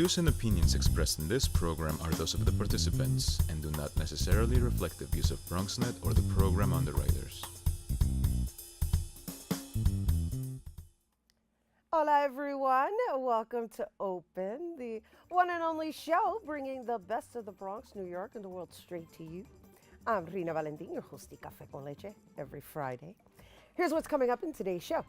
views and opinions expressed in this program are those of the participants and do not necessarily reflect the views of BronxNet or the program underwriters. Hola everyone, welcome to Open, the one and only show bringing the best of the Bronx, New York, and the world straight to you. I'm Rina Valentin, your host of Café con Leche, every Friday. Here's what's coming up in today's show.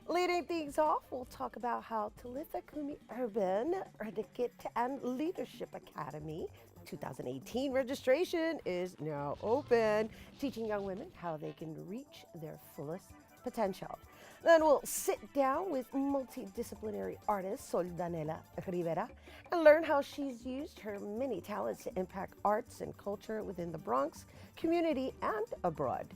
Leading things off, we'll talk about how Talitha Kumi Urban Etiquette and Leadership Academy 2018 registration is now open, teaching young women how they can reach their fullest potential. Then we'll sit down with multidisciplinary artist Soldanela Rivera and learn how she's used her many talents to impact arts and culture within the Bronx community and abroad.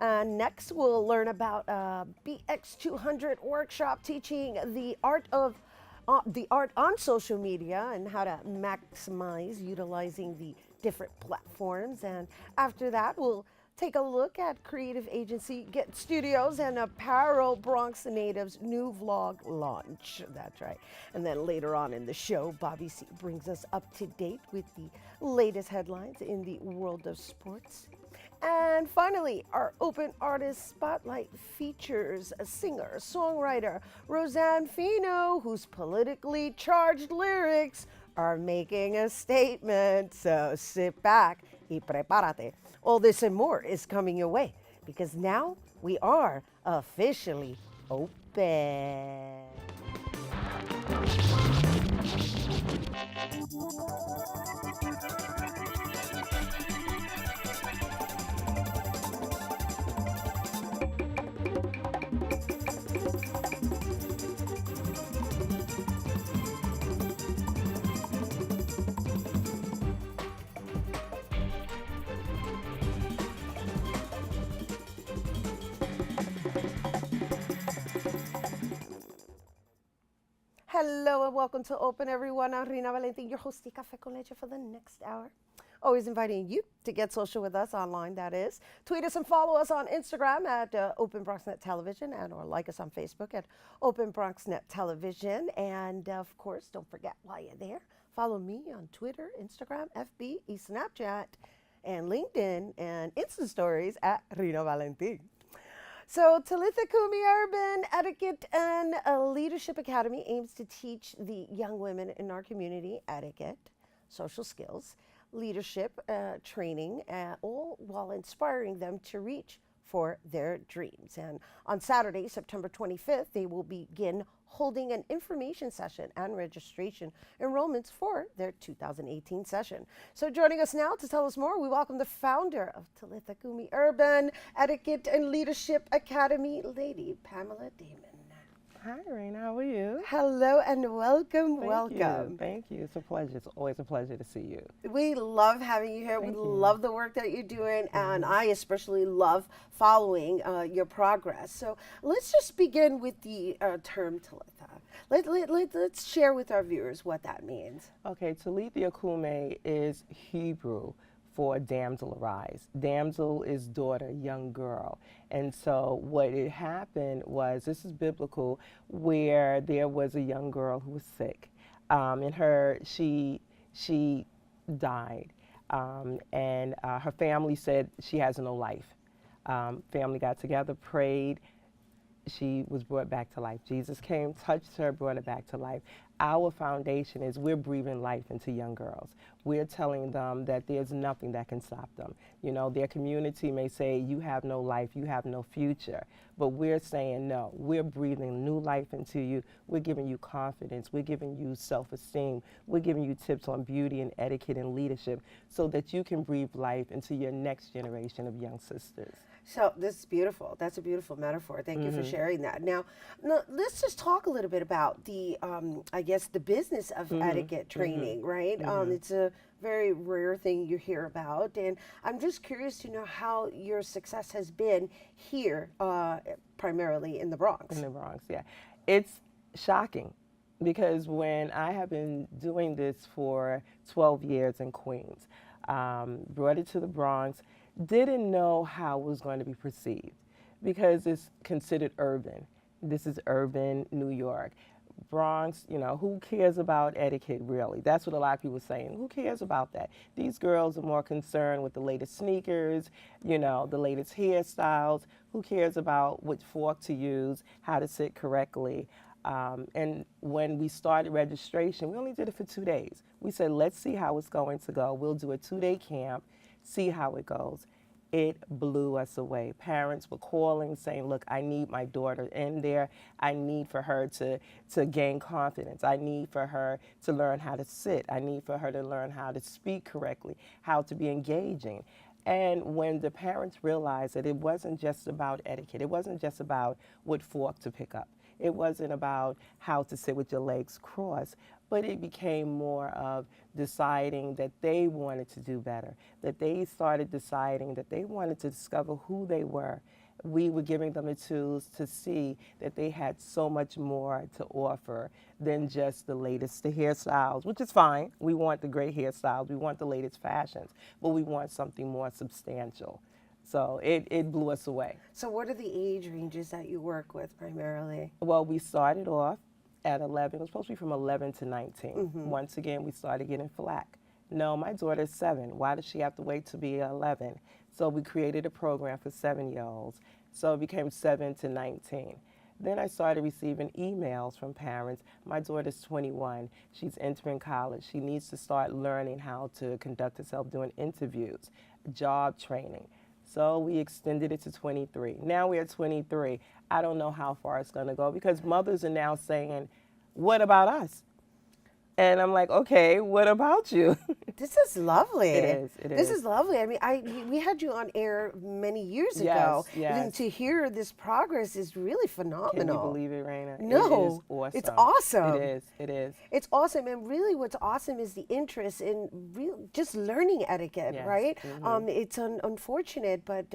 Next, we'll learn about BX200 workshop teaching the art on social media and how to maximize utilizing the different platforms. And after that, we'll take a look at creative agency Get Studios and Apparel Bronx Natives new vlog launch. That's right. And then later on in the show, Bobby C brings us up to date with the latest headlines in the world of sports. And finally, our Open Artist Spotlight features a singer, songwriter, Roseanne Fino, whose politically charged lyrics are making a statement. So sit back y prepárate. All this and more is coming your way because now we are officially open. Hello and welcome to Open, everyone. I'm Rina Valentin, your host of Café con Leche for the next hour. Always inviting you to get social with us online, that is. Tweet us and follow us on Instagram at Open BronxNet Television and or like us on Facebook at Open BronxNet Television. And of course, don't forget while you're there, follow me on Twitter, Instagram, FB, Snapchat, and LinkedIn and Insta Stories at Rina Valentin. So Talitha Kumi Urban Etiquette and Leadership Academy aims to teach the young women in our community etiquette, social skills, leadership training, all while inspiring them to reach for their dreams. And on Saturday, September 25th, they will begin holding an information session and registration enrollments for their 2018 session. So joining us now to tell us more, we welcome the founder of Talitha Kumi Urban Etiquette and Leadership Academy, Lady Pamela Damon. Hi, Raina. How are you? Hello and welcome. Welcome. Thank you. It's a pleasure. It's always a pleasure to see you. We love having you here. Thank we you. love the work that you're doing, and I especially love following your progress. So let's just begin with the term Talitha. Let's share with our viewers what that means. Okay, Talitha Kumi is Hebrew for damsel arise. Damsel is daughter, young girl. And so what had happened was, this is biblical, where there was a young girl who was sick. She died. And her family said she has no life. Family got together, prayed. She was brought back to life. Jesus came, touched her, brought her back to life. Our foundation is we're breathing life into young girls. We're telling them that there's nothing that can stop them. You know, their community may say, you have no life, you have no future. But we're saying, no, we're breathing new life into you. We're giving you confidence. We're giving you self-esteem. We're giving you tips on beauty and etiquette and leadership so that you can breathe life into your next generation of young sisters. So this is beautiful. That's a beautiful metaphor. Thank you for sharing that. Now, let's just talk a little bit about the, I guess, the business of etiquette training, right? It's a very rare thing you hear about, and I'm just curious to know how your success has been here, primarily in the Bronx. In the Bronx, yeah. It's shocking because when I have been doing this for 12 years in Queens, brought it to the Bronx, didn't know how it was going to be perceived because it's considered urban. This is urban New York. Bronx, who cares about etiquette really? That's what a lot of people are saying. Who cares about that? These girls are more concerned with the latest sneakers, the latest hairstyles. Who cares about what fork to use, how to sit correctly? And when we started registration, we only did it for 2 days. We said, let's see how it's going to go. We'll do a 2-day camp, see how it goes. It blew us away. Parents were calling saying, look, I need my daughter in there. I need for her to gain confidence. I need for her to learn how to sit. I need for her to learn how to speak correctly, how to be engaging. And when the parents realized that it wasn't just about etiquette, it wasn't just about what fork to pick up, it wasn't about how to sit with your legs crossed, but it became more of deciding that they wanted to do better, that they started deciding that they wanted to discover who they were. We were giving them the tools to see that they had so much more to offer than just the latest hairstyles, which is fine. We want the great hairstyles, we want the latest fashions, but we want something more substantial. So it blew us away. So what are the age ranges that you work with primarily? Well, we started off at 11. It was supposed to be from 11 to 19. Once again, we started getting flack. No, my daughter's 7. Why does she have to wait to be 11? So we created a program for 7-year-olds. So it became 7 to 19. Then I started receiving emails from parents. My daughter's 21. She's entering college. She needs to start learning how to conduct herself doing interviews, job training. So we extended it to 23. Now we're at 23. I don't know how far it's going to go because mothers are now saying, what about us? And I'm like, okay, what about you? This is lovely. It is. This is lovely. I mean, we had you on air many years ago. Yes. And to hear this progress is really phenomenal. Can you believe it, Raina? No. It is awesome. It's awesome. It is. It's awesome. And really what's awesome is the interest in just learning etiquette, Yes. right? It's unfortunate, but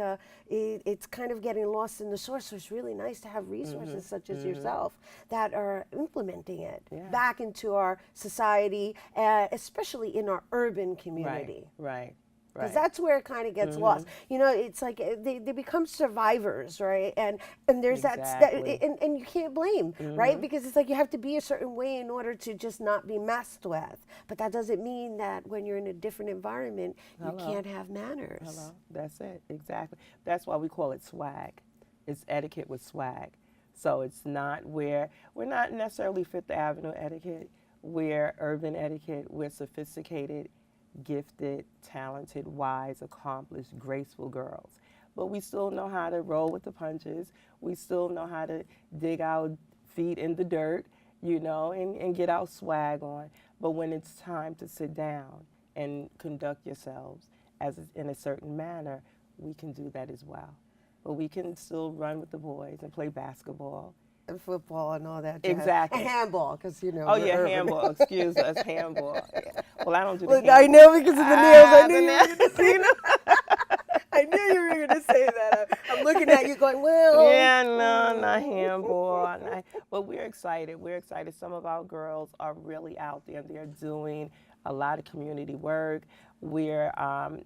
it's kind of getting lost in the source. So it's really nice to have resources such as yourself that are implementing it back into our society, especially in our urban community. Right. Because that's where it kind of gets lost. It's like they become survivors, right? And there's Exactly. and you can't blame, right? Because it's like you have to be a certain way in order to just not be messed with. But that doesn't mean that when you're in a different environment, you can't have manners. Hello. That's it. Exactly. That's why we call it swag. It's etiquette with swag. So it's not we're not necessarily Fifth Avenue etiquette. We're urban etiquette. We're sophisticated, gifted, talented, wise, accomplished, graceful girls. But we still know how to roll with the punches. We still know how to dig our feet in the dirt, and get our swag on. But when it's time to sit down and conduct yourselves in a certain manner, we can do that as well. But we can still run with the boys and play basketball. And football and all that. Jazz. Exactly. And handball, because Oh yeah, urban. handball. Excuse us, handball. Yeah. Well, I don't do the Well, handball. I know because of the nails. I knew the you were going to say that. I knew you were going to say that. I'm looking at you going, well. Yeah, no, not handball. But we're excited. We're excited. Some of our girls are really out there. They're doing a lot of community work. We're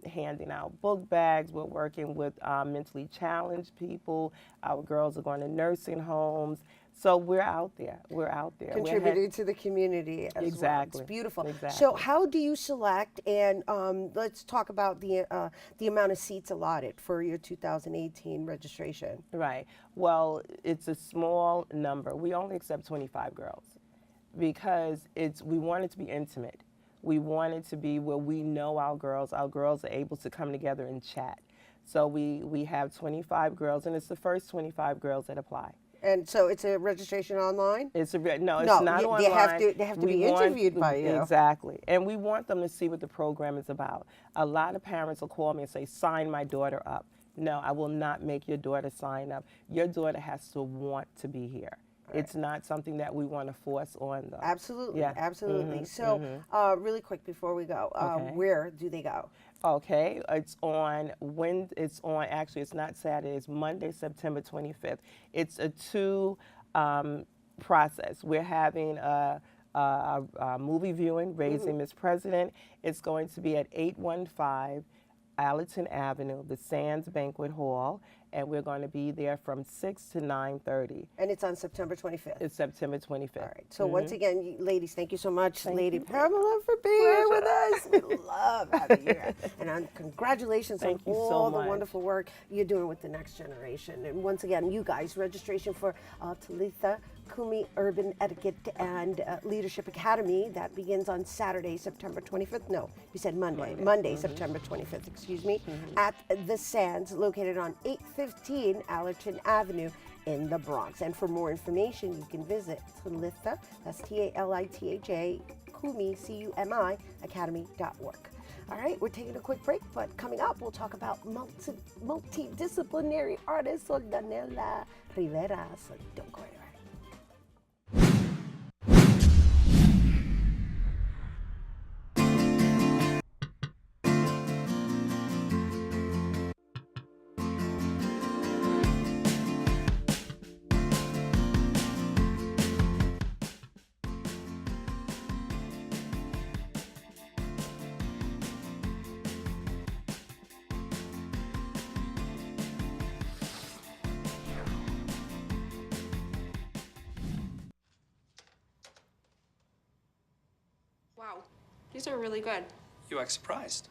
handing out book bags. We're working with mentally challenged people. Our girls are going to nursing homes. So we're out there. We're out there. Contributing to the community as Exactly. well. It's beautiful. Exactly. So how do you select, and let's talk about the amount of seats allotted for your 2018 registration. Right. Well, it's a small number. We only accept 25 girls because we want it to be intimate. We want it to be where we know our girls. Our girls are able to come together and chat. So we have 25 girls, and it's the first 25 girls that apply. And so it's a registration online? It's not online. They have to be interviewed by you. Exactly. And we want them to see what the program is about. A lot of parents will call me and say, sign my daughter up. No, I will not make your daughter sign up. Your daughter has to want to be here. Right. It's not something that we want to force on them. Absolutely, yeah. absolutely. So really quick before we go, where do they go? Okay, it's not Saturday, it's Monday, September 25th. It's a 2 process. We're having a movie viewing, Raising Miss President. It's going to be at 815 Allerton Avenue, the Sands Banquet Hall, and we're going to be there from 6 to 9:30. And it's on September 25th. It's September 25th. All right. So once again, ladies, thank you so much, Lady you. Pamela, for being here with us. We love having you here. And congratulations Thank on you so all the much. wonderful work you're doing with the next generation. And once again, you guys, registration for Talitha Kumi Urban Etiquette and Leadership Academy, that begins on Saturday, September 25th. No, you said Monday. Monday, September 25th, excuse me, at the Sands, located on 815 Allerton Avenue in the Bronx. And for more information, you can visit Talitha, that's Talitha, Kumi, Cumi, academy.org. All right, we're taking a quick break, but coming up, we'll talk about multidisciplinary artist Soldanela Rivera, so don't go anywhere. Wow, these are really good. You act surprised.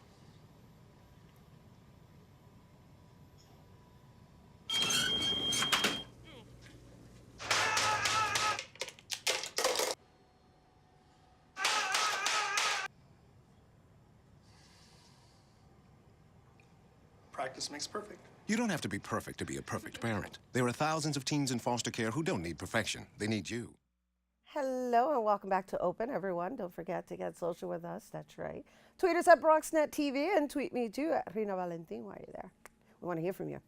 Practice makes perfect. You don't have to be perfect to be a perfect parent. There are thousands of teens in foster care who don't need perfection. They need you. Hello and welcome back to Open, everyone. Don't forget to get social with us. That's right. Tweet us at BronxNet TV and tweet me too at Rina Valentin while you're there. We want to hear from you.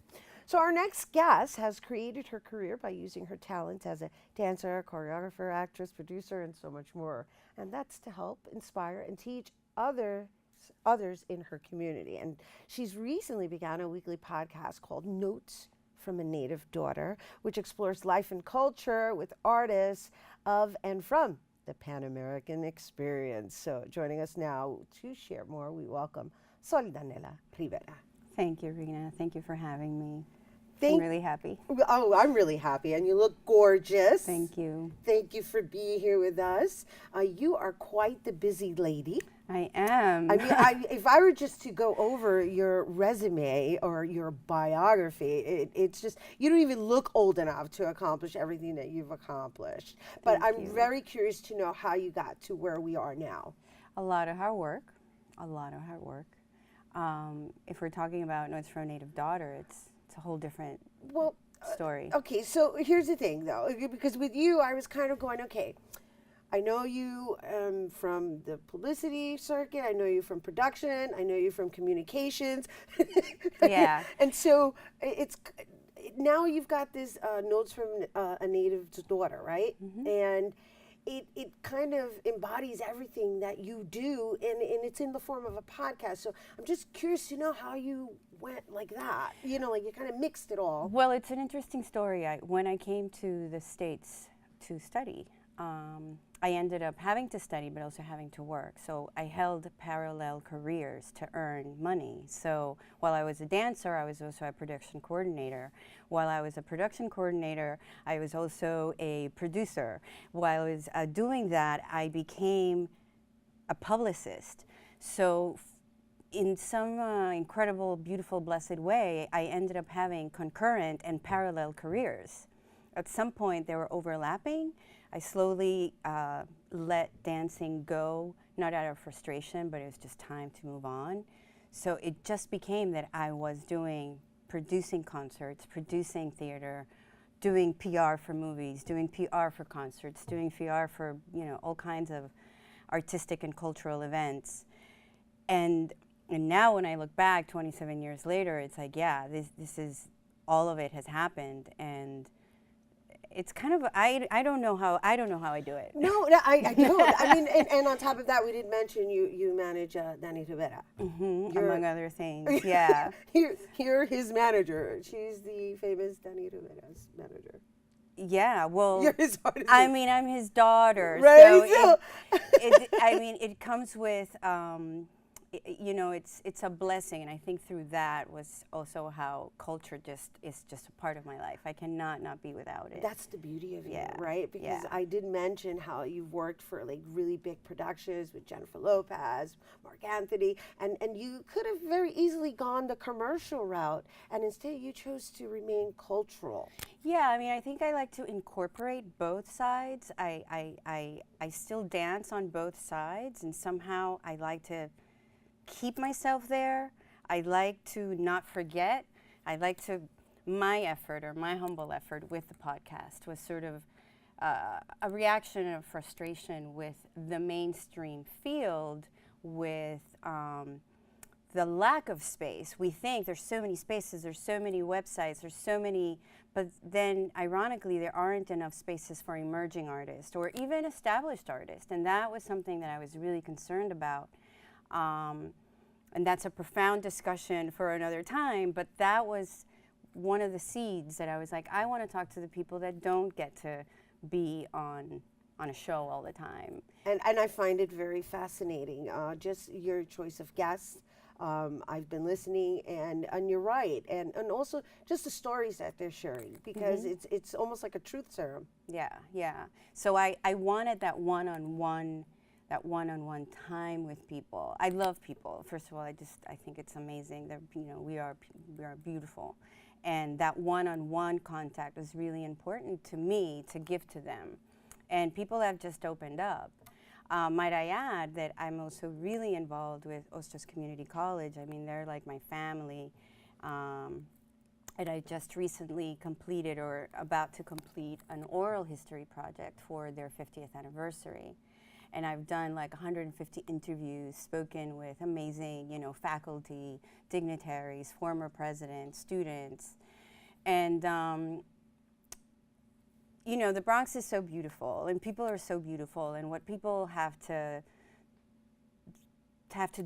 So our next guest has created her career by using her talents as a dancer, choreographer, actress, producer, and so much more. And that's to help inspire and teach others in her community. And she's recently begun a weekly podcast called Notes from a Native Daughter, which explores life and culture with artists of and from the Pan American experience. So joining us now to share more, we welcome Soldanela Rivera. Thank you, Rena. Thank you for having me. I'm really happy. Oh, I'm really happy, and you look gorgeous. Thank you. Thank you for being here with us. You are quite the busy lady. I am. I mean, if I were just to go over your resume or your biography, it's just, you don't even look old enough to accomplish everything that you've accomplished. But Thank I'm you. very curious to know how you got to where we are now. A lot of hard work. A lot of hard work. If we're talking about Notes from a Native Daughter, it's a whole different story. Okay, so here's the thing, though, because with you, I was kind of going, okay, I know you from the publicity circuit. I know you from production. I know you from communications. Yeah. And so it's now you've got this Notes from a Native Daughter, right? Mm-hmm. And it kind of embodies everything that you do, and it's in the form of a podcast. So I'm just curious to know how you went like that. You know, like you kind of mixed it all. Well, it's an interesting story. When I came to the States to study, I ended up having to study, but also having to work. So I held parallel careers to earn money. So while I was a dancer, I was also a production coordinator. While I was a production coordinator, I was also a producer. While I was doing that, I became a publicist. So in some incredible, beautiful, blessed way, I ended up having concurrent and parallel careers. At some point, they were overlapping. I slowly let dancing go, not out of frustration, but it was just time to move on. So it just became that I was producing concerts, producing theater, doing PR for movies, doing PR for concerts, doing PR for, all kinds of artistic and cultural events. And now when I look back 27 years later, it's like, yeah, this is, all of it has happened. And it's kind of, I don't know how I do it. No, I don't. I mean, and on top of that, we did mention you manage Dani Rivera. Mm-hmm, among other things, yeah. You're his manager. She's the famous Dani Rivera's manager. Yeah, well, You're his artist. I mean, I'm his daughter. Right, So it comes with, you know, it's a blessing, and I think through that was also how culture is just a part of my life. I cannot not be without it. That's the beauty of Yeah, it, right? Because yeah. I did mention how you've worked for like really big productions with Jennifer Lopez, Mark Anthony, and you could have very easily gone the commercial route, and instead you chose to remain cultural. Yeah, I mean, I think I like to incorporate both sides. I still dance on both sides, and somehow I like to keep myself there. I like to not forget. I like to, my effort or my humble effort with the podcast was sort of a reaction of frustration with the mainstream field, with the lack of space. We think there's so many spaces, there's so many websites, there's so many, but then ironically there aren't enough spaces for emerging artists or even established artists. And that was something that I was really concerned about. And that's a profound discussion for another time, but that was one of the seeds that I was like, I want to talk to the people that don't get to be on a show all the time. And I find it very fascinating, just your choice of guests. I've been listening, and you're right, and also just the stories that they're sharing, because it's almost like a truth serum. Yeah, yeah. So I wanted that one-on-one time with people. I love people. First of all, I think it's amazing that, you know, we are beautiful, and that one-on-one contact is really important to me to give to them, and people have just opened up. Might I add that I'm also really involved with Ostos Community College. I mean, they're like my family. And I just recently completed or about to complete an oral history project for their 50th anniversary. And I've done like 150 interviews, spoken with amazing, you know, faculty, dignitaries, former presidents, students. And you know, the Bronx is so beautiful, and people are so beautiful, and what people have to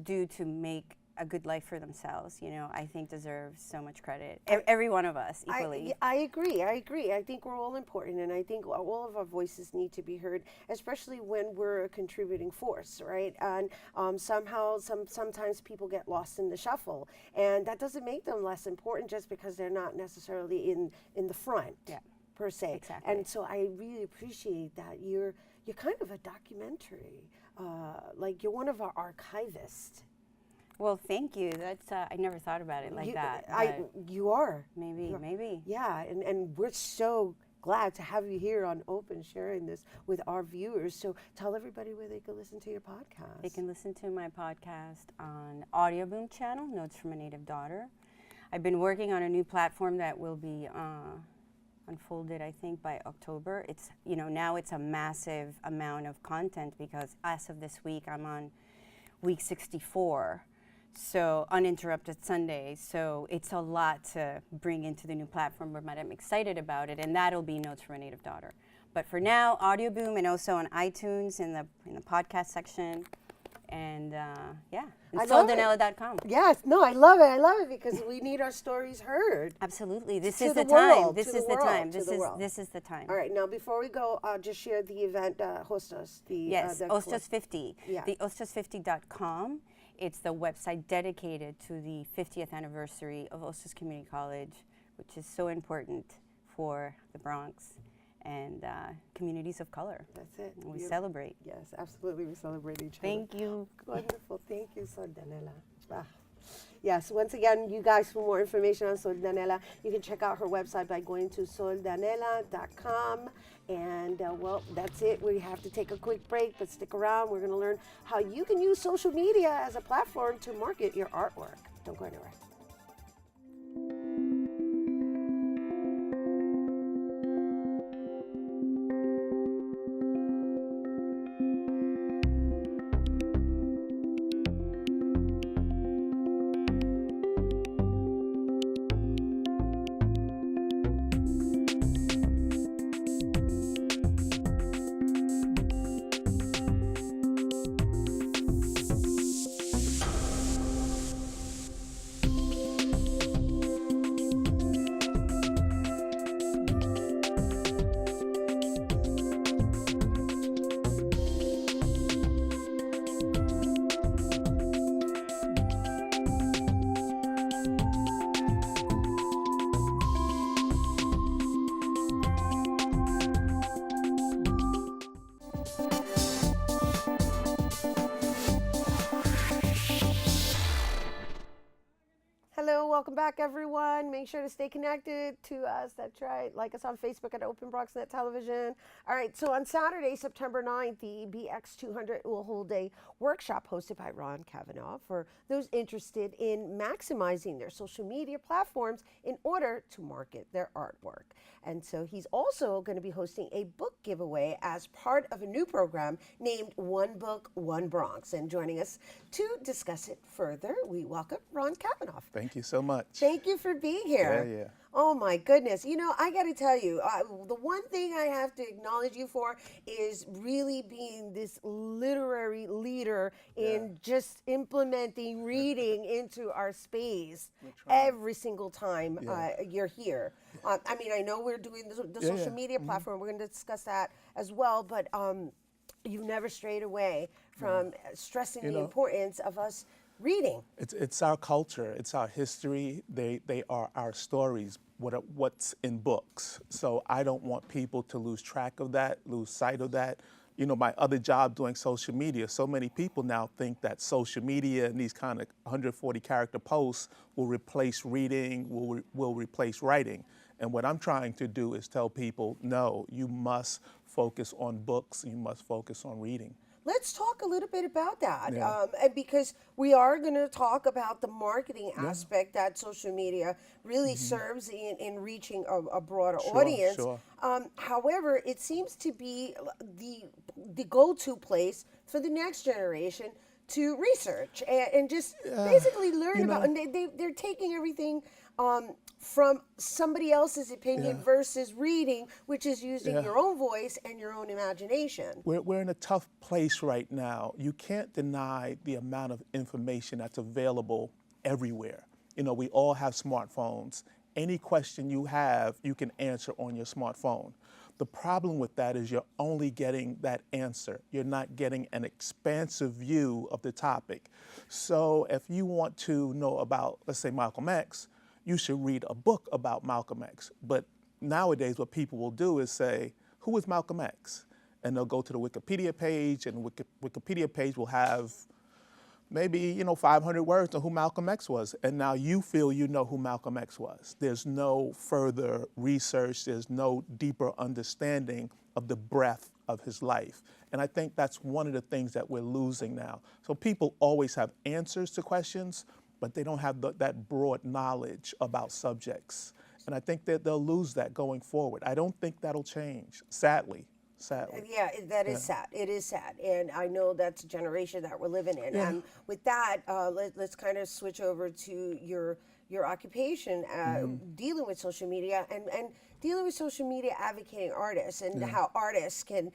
do to make a good life for themselves, you know, I think deserves so much credit. Every one of us equally. I agree. I think we're all important, and I think all of our voices need to be heard, especially when we're a contributing force, right? And sometimes people get lost in the shuffle, and that doesn't make them less important just because they're not necessarily in the front. Yeah. Per se. Exactly. And so I really appreciate that you're kind of a documentary, like you're one of our archivists. Well, thank you. That's I never thought about it like that. You are. Maybe. Yeah, and we're so glad to have you here on Open, sharing this with our viewers. So tell everybody where they can listen to your podcast. They can listen to my podcast on Audio Boom channel, Notes from a Native Daughter. I've been working on a new platform that will be unfolded, I think, by October. It's, you know, now it's a massive amount of content because as of this week, I'm on week 64, so uninterrupted Sundays. So it's a lot to bring into the new platform, but I'm excited about it, and that'll be Notes from a Native Daughter. But for now, Audio Boom, and also on iTunes in the podcast section. And yeah, and soldanella.com. Yes, no, I love it because we need our stories heard. Absolutely, this is the time. This is the time. This is the time. All right, now before we go, just share the event, Hostos. Yes, Ostos 50. Yeah. The ostos50.com. It's the website dedicated to the 50th anniversary of Ostos Community College, which is so important for the Bronx and communities of color. That's it. And we celebrate. Yes, absolutely. We celebrate each other. Thank you. Wonderful. Thank you, Sordanella. Yes, once again, you guys, for more information on Sordanella, you can check out her website by going to sordanella.com. And, well, that's it. We have to take a quick break, but stick around. We're going to learn how you can use social media as a platform to market your artwork. Don't go anywhere. welcome back, everyone. Make sure to stay connected to us. That's right. Like us on Facebook at Open BronxNet Television. All right, so on Saturday, September 9th, the BX200 will hold a workshop hosted by Ron Kavanaugh for those interested in maximizing their social media platforms in order to market their artwork. And so he's also going to be hosting a book giveaway as part of a new program named One Book, One Bronx. And joining us to discuss it further, we welcome Ron Kavanaugh. Thank you so much. Thank you for being here. Yeah, yeah. Oh my goodness. You know, I got to tell you, the one thing I have to acknowledge you for is really being this literary leader in just implementing reading into our space every single time you're here. I mean, I know we're doing the social media platform. We're going to discuss that as well, but you've never strayed away from stressing the importance of us reading. It's our culture, it's our history, they are our stories, what's in books. So I don't want people to lose track of that, lose sight of that. You know, my other job doing social media, so many people now think that social media and these kind of 140 character posts will replace reading, will replace writing. And what I'm trying to do is tell people, no, you must focus on books, you must focus on reading. Let's talk a little bit about that, Yeah. because we are going to talk about the marketing aspect that social media really serves in reaching a broader audience. Sure. However, it seems to be the go-to place for the next generation to research and just basically learn about. And they're taking everything from somebody else's opinion versus reading, which is using your own voice and your own imagination. We're in a tough place right now. You can't deny the amount of information that's available everywhere. You know, we all have smartphones. Any question you have, you can answer on your smartphone. The problem with that is you're only getting that answer. You're not getting an expansive view of the topic. So if you want to know about, let's say, Malcolm X, you should read a book about Malcolm X. But nowadays what people will do is say, who is Malcolm X? And they'll go to the Wikipedia page, and the Wikipedia page will have maybe 500 words on who Malcolm X was. And now you feel you know who Malcolm X was. There's no further research, there's no deeper understanding of the breadth of his life. And I think that's one of the things that we're losing now. So people always have answers to questions, but they don't have that broad knowledge about subjects. And I think that they'll lose that going forward. I don't think that'll change, sadly. Yeah, that is sad. It is sad. And I know that's a generation that we're living in. And with that, let's kind of switch over to your occupation, dealing with social media and dealing with social media advocating artists and how artists can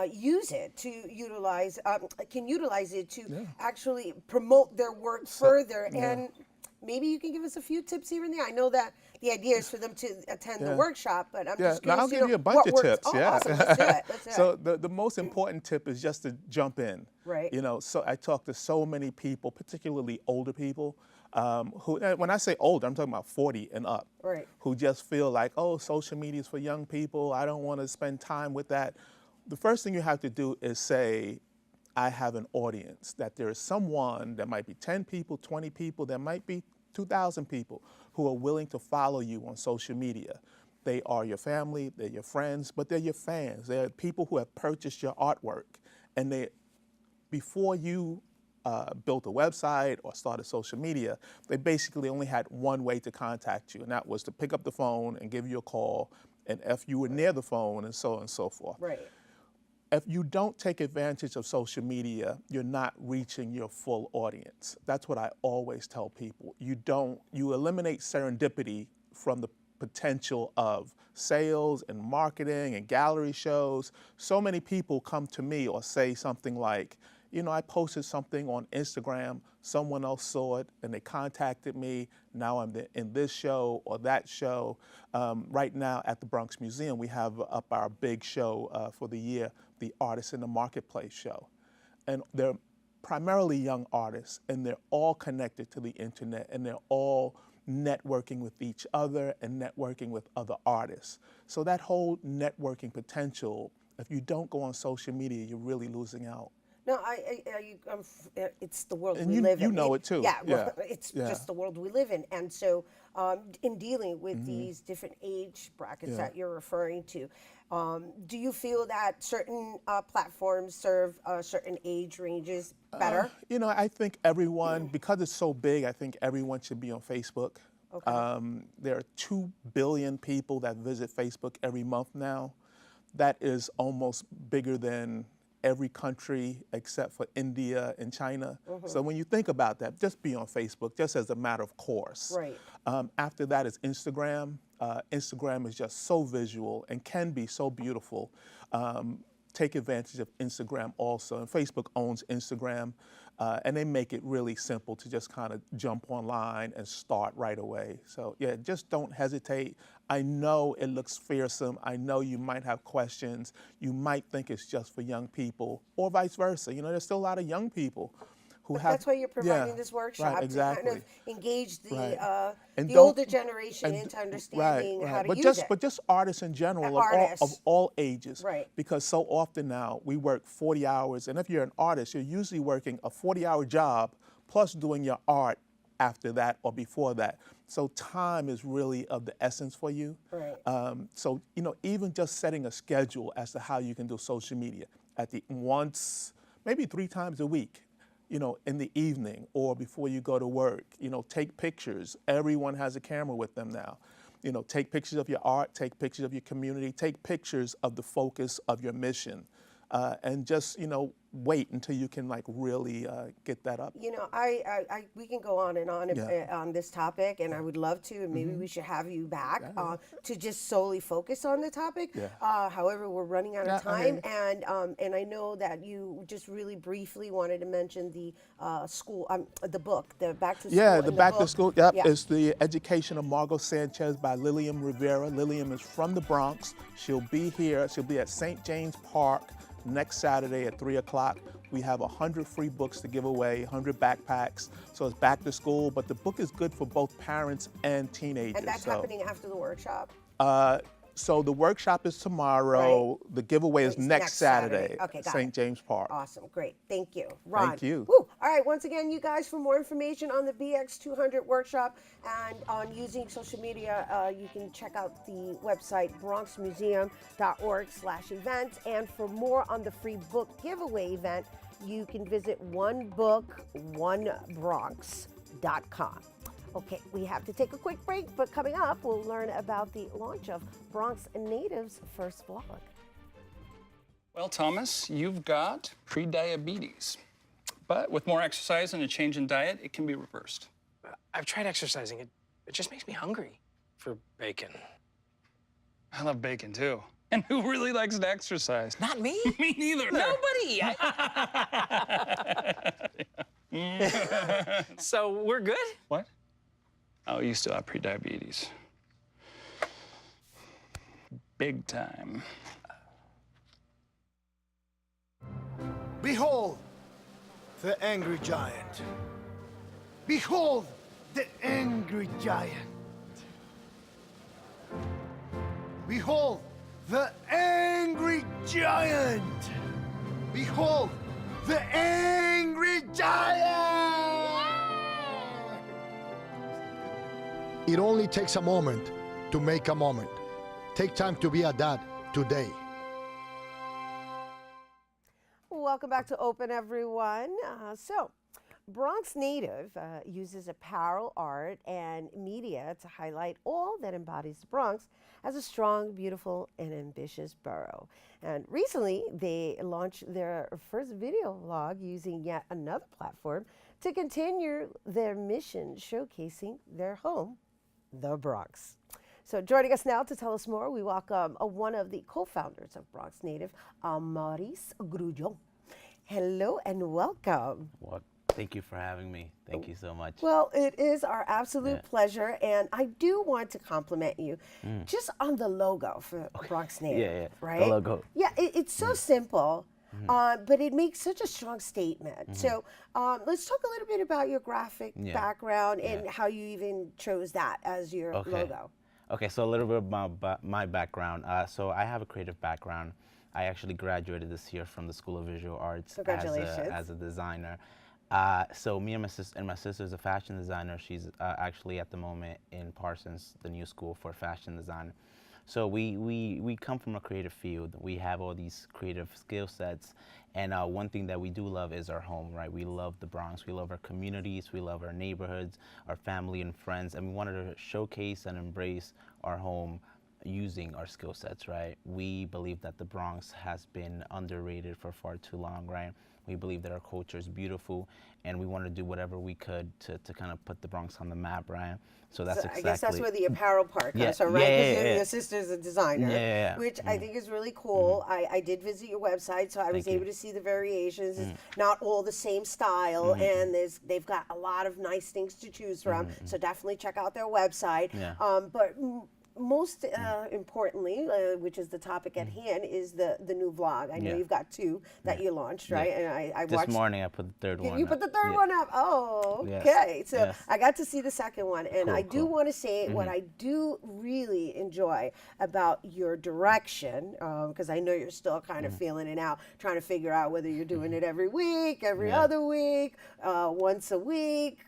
use it to utilize it to actually promote their work further. And maybe you can give us a few tips here and there. I know that the idea is for them to attend the workshop, but I'm just curious. I'll give you a bunch of tips. Awesome. Let's do it. Let's do So it. the most important tip is just to jump in. Right. You know, so I talk to so many people, particularly older people, who, when I say older, I'm talking about 40 and up, Right. who just feel like, oh, social media is for young people. I don't want to spend time with that. The first thing you have to do is say, I have an audience, that there is someone, that might be 10 people, 20 people, there might be 2,000 people who are willing to follow you on social media. They are your family, they're your friends, but they're your fans. They're people who have purchased your artwork. And before you built a website or started social media, they basically only had one way to contact you, and that was to pick up the phone and give you a call, and if you were near the phone, and so on and so forth. Right. If you don't take advantage of social media, you're not reaching your full audience. That's what I always tell people. You eliminate serendipity from the potential of sales and marketing and gallery shows. So many people come to me or say something like, I posted something on Instagram, someone else saw it and they contacted me. Now I'm in this show or that show. Right now at the Bronx Museum, we have up our big show for the year, the Artists in the Marketplace show. And they're primarily young artists, and they're all connected to the internet, and they're all networking with each other and networking with other artists. So that whole networking potential, if you don't go on social media, you're really losing out. No, it's the world And we you- live you in. know it too. Yeah, Yeah. well, it's Yeah. just the world we live in. And so, in dealing with these different age brackets Yeah. that you're referring to, do you feel that certain platforms serve certain age ranges better? You know, I think everyone, because it's so big, I think everyone should be on Facebook. Okay. There are 2 billion people that visit Facebook every month now. That is almost bigger than every country except for India and China. So when you think about that, just be on Facebook, just as a matter of course. Right. After that is Instagram. Instagram is just so visual and can be so beautiful. Take advantage of Instagram also. And Facebook owns Instagram, and they make it really simple to just kind of jump online and start right away. So yeah, just don't hesitate. I know it looks fearsome. I know you might have questions. You might think it's just for young people, or vice versa. You know, there's still a lot of young people who But have. that's why you're providing Yeah, this workshop right, exactly. to kind of engage the Right. And the don't- older generation into understanding how to but use just, it. But just artists in general of Artists. of all ages. Right. Because so often now we work 40 hours, and if you're an artist, you're usually working a 40-hour job plus doing your art after that or before that. So time is really of the essence for you. Right. So, you know, even just setting a schedule as to how you can do social media once, maybe 3 times a week, you know, in the evening or before you go to work, you know, take pictures. Everyone has a camera with them now. You know, take pictures of your art, take pictures of your community, take pictures of the focus of your mission, and just, you know, wait until you can like really get that up. You know, we can go on and on on this topic, and I would love to, and maybe we should have you back to just solely focus on the topic. Yeah. However, we're running out of Yeah, I hear time, and I know that you just really briefly wanted to mention the school, the book, the Back to School. Yeah, and the Back to book. School, yep, Yeah. is The Education of Margot Sanchez by Lillian Rivera. Lillian is from the Bronx. She'll be here. She'll be at St. James Park next Saturday at 3 o'clock. We have 100 free books to give away, 100 backpacks. So it's back to school, but the book is good for both parents and teenagers. And that's happening after the workshop. So the workshop is tomorrow. Right. The giveaway is It's next Saturday Okay, at got St. it. James Park. Awesome, great, thank you, Ron. Thank you. Woo. All right, once again, you guys, for more information on the BX200 workshop and on using social media, you can check out the website bronxmuseum.org/events. And for more on the free book giveaway event, you can visit onebookonebronx.com. Okay, we have to take a quick break, but coming up, we'll learn about the launch of Bronx Native's first blog. Well, Thomas, you've got prediabetes. But with more exercise and a change in diet, it can be reversed. I've tried exercising. It just makes me hungry for bacon. I love bacon, too. And who really likes to exercise? Not me. Me neither. Nobody. So we're good? What? Oh, you still have prediabetes. Big time. Behold, the angry giant. Behold, the angry giant. Behold, the angry giant. Behold, the angry giant. It only takes a moment to make a moment. Take time to be a dad today. Welcome back to Open, everyone. So, Bronx Native uses apparel, art, and media to highlight all that embodies the Bronx as a strong, beautiful, and ambitious borough. And recently, they launched their first video vlog using yet another platform to continue their mission, showcasing their home, the Bronx. So joining us now to tell us more, we welcome one of the co-founders of Bronx Native, Maurice Grullon. Hello and welcome. Well, thank you for having me. Thank you so much. Well, it is our absolute pleasure, and I do want to compliment you just on the logo for Bronx Native, right? The logo. Yeah, it's so simple, but it makes such a strong statement. So let's talk a little bit about your graphic background and how you even chose that as your logo. Okay, so a little bit about my background. So I have a creative background. I actually graduated this year from the School of Visual Arts Congratulations. as a designer. So me and my sister is a fashion designer. She's actually at the moment in Parsons, the new school for fashion design. So we come from a creative field. We have all these creative skill sets. And one thing that we do love is our home, right? We love the Bronx. We love our communities. We love our neighborhoods, our family and friends. And we wanted to showcase and embrace our home using our skill sets, right? We believe that the Bronx has been underrated for far too long, right? We believe that our culture is beautiful, and we want to do whatever we could to kind of put the Bronx on the map, right? So that's exactly. I guess that's where the apparel part comes from, right? Because your sister's a designer, which I think is really cool. I did visit your website, so I was able to see the variations. It's not all the same style, and they've got a lot of nice things to choose from. So definitely check out their website. But most importantly, which is the topic at hand, is the new vlog. I know you've got 2 that you launched, right? And I watched. This morning I put the third one. You put the third one up. Oh, okay. So I got to see the second one, and I do want to say what I do really enjoy about your direction, because I know you're still kind of feeling it out, trying to figure out whether you're doing it every week, every other week, once a week.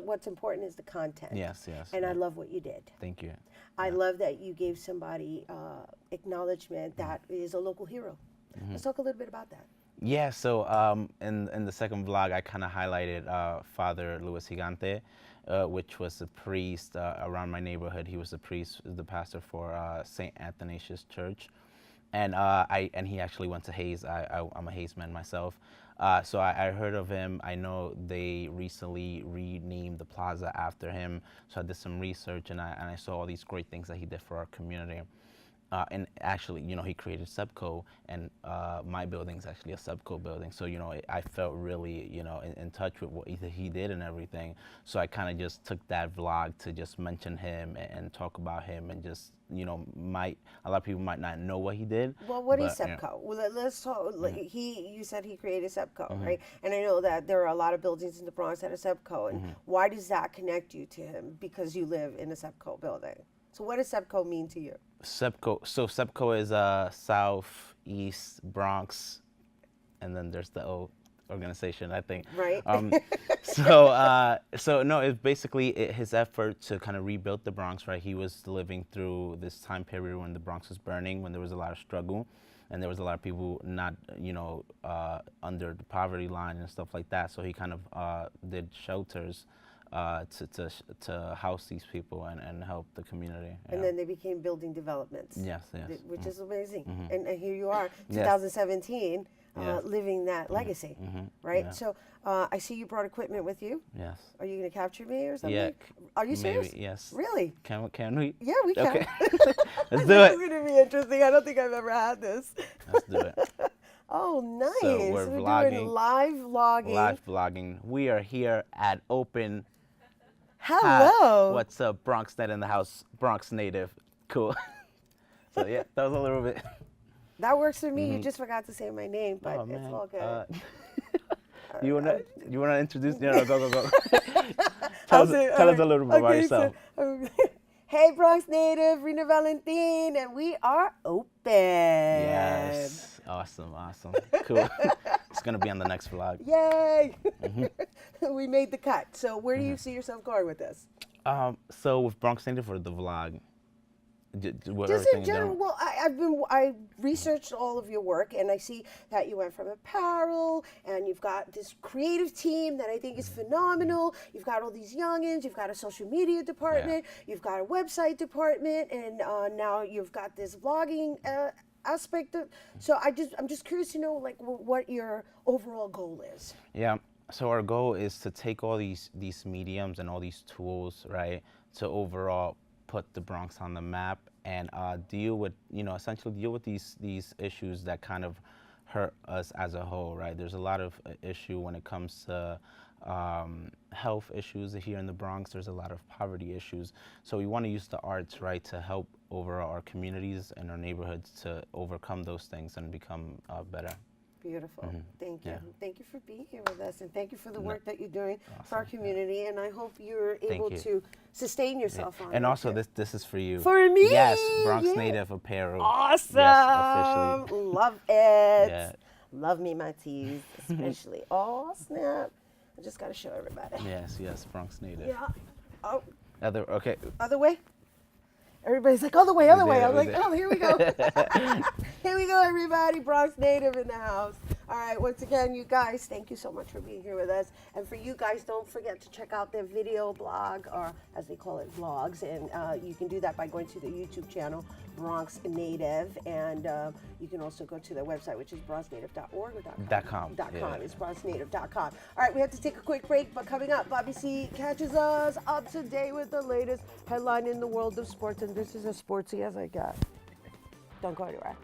What's important is the content. Yes. And I love what you did. Thank you. I love that you gave somebody acknowledgement that is a local hero. Let's talk a little bit about that. Yeah, so in the second vlog, I kind of highlighted Father Luis Gigante, which was a priest around my neighborhood. He was the priest, the pastor for St. Athanasius Church. And he actually went to Hayes. I'm a Hayes man myself. So I heard of him. I know they recently renamed the plaza after him. So I did some research, and I saw all these great things that he did for our community. And actually, he created Subco, and my building is actually a Subco building. So, I felt really, in touch with what he did and everything. So I kind of just took that vlog to just mention him and talk about him, and just, a lot of people might not know what he did. Well, what is Subco? Well, let's talk. You said he created Subco, right? And I know that there are a lot of buildings in the Bronx that are Subco. And why does that connect you to him? Because you live in a Subco building. So what does Subco mean to you? Subco is Southeast Bronx, and then there's the O organization, I think. Right. So no, it's basically his effort to kind of rebuild the Bronx, right? He was living through this time period when the Bronx was burning, when there was a lot of struggle, and there was a lot of people not, under the poverty line and stuff like that. So he kind of did shelters to house these people and help the community. And then they became building developments. Yes. Which is amazing. And here you are, 2017, living that legacy, right? Yeah. So I see you brought equipment with you. Yes. Are you going to capture me or something? Yeah. Are you serious? Maybe, yes. Really? Can we? Yeah, we can. Okay. This Let's do it. is going to be interesting. I don't think I've ever had this. Let's do it. Oh, nice. So we're vlogging. Doing live vlogging. Live vlogging. We are here at Open. Hello. What's up? BronxNet in the house. Bronx native. Cool. So yeah, that was a little bit. That works for me. You just forgot to say my name, but oh, it's all good. You wanna introduce? No, go. Tell us a little bit about yourself. Hey, Bronx native, Rena Valentine, and we are open. Yes. Awesome. Cool. It's gonna be on the next vlog. Yay! We made the cut. So where do you see yourself going with this? So with Bronx Native for the vlog. Just in general, well, I researched all of your work, and I see that you went from apparel, and you've got this creative team that I think is phenomenal. You've got all these youngins, you've got a social media department, you've got a website department, and now you've got this vlogging aspect of. So I'm just curious to know, like, what your overall goal is. Yeah. So our goal is to take all these mediums and all these tools, right, to overall put the Bronx on the map and deal with, essentially deal with these issues that kind of hurt us as a whole, right? There's a lot of issue when it comes to health issues here in the Bronx. There's a lot of poverty issues. So we want to use the arts, right, to help overall our communities and our neighborhoods to overcome those things and become better. Beautiful. Thank you. Yeah. Thank you for being here with us, and thank you for the work that you're doing for our community. And I hope you're able you. to sustain yourself on And it, also, too. this is for you. For me? Yes, Bronx Yeah. Native apparel. Awesome. Yes, officially. Love it. Yeah. Love me my tees, especially. Oh, snap. I just got to show everybody. Yes, Bronx Native. Yeah. Oh, Okay. other way? Everybody's like, other way, other way. I'm like, there. oh, here we go. Here we go, everybody. Bronx Native in the house. All right, once again, you guys, thank you so much for being here with us. And for you guys, don't forget to check out their video blog, or as they call it, vlogs. And you can do that by going to the YouTube channel, Bronx Native. And you can also go to their website, which is bronxnative.org or .com. .com. Yeah. It's bronxnative.com. All right, we have to take a quick break, but coming up, Bobby C catches us up to date with the latest headline in the world of sports. And this is as sportsy as I get. Don't go anywhere.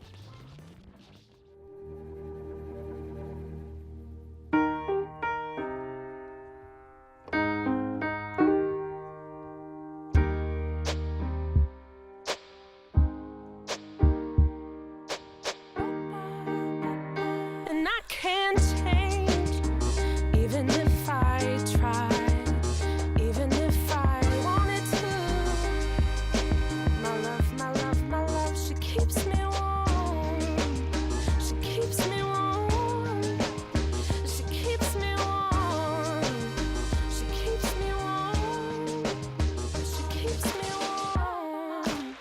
And I can't change, even if I tried, even if I wanted to. My love, my love, my love, she keeps me warm. She keeps me warm. She keeps me warm. She keeps me warm. She keeps me warm.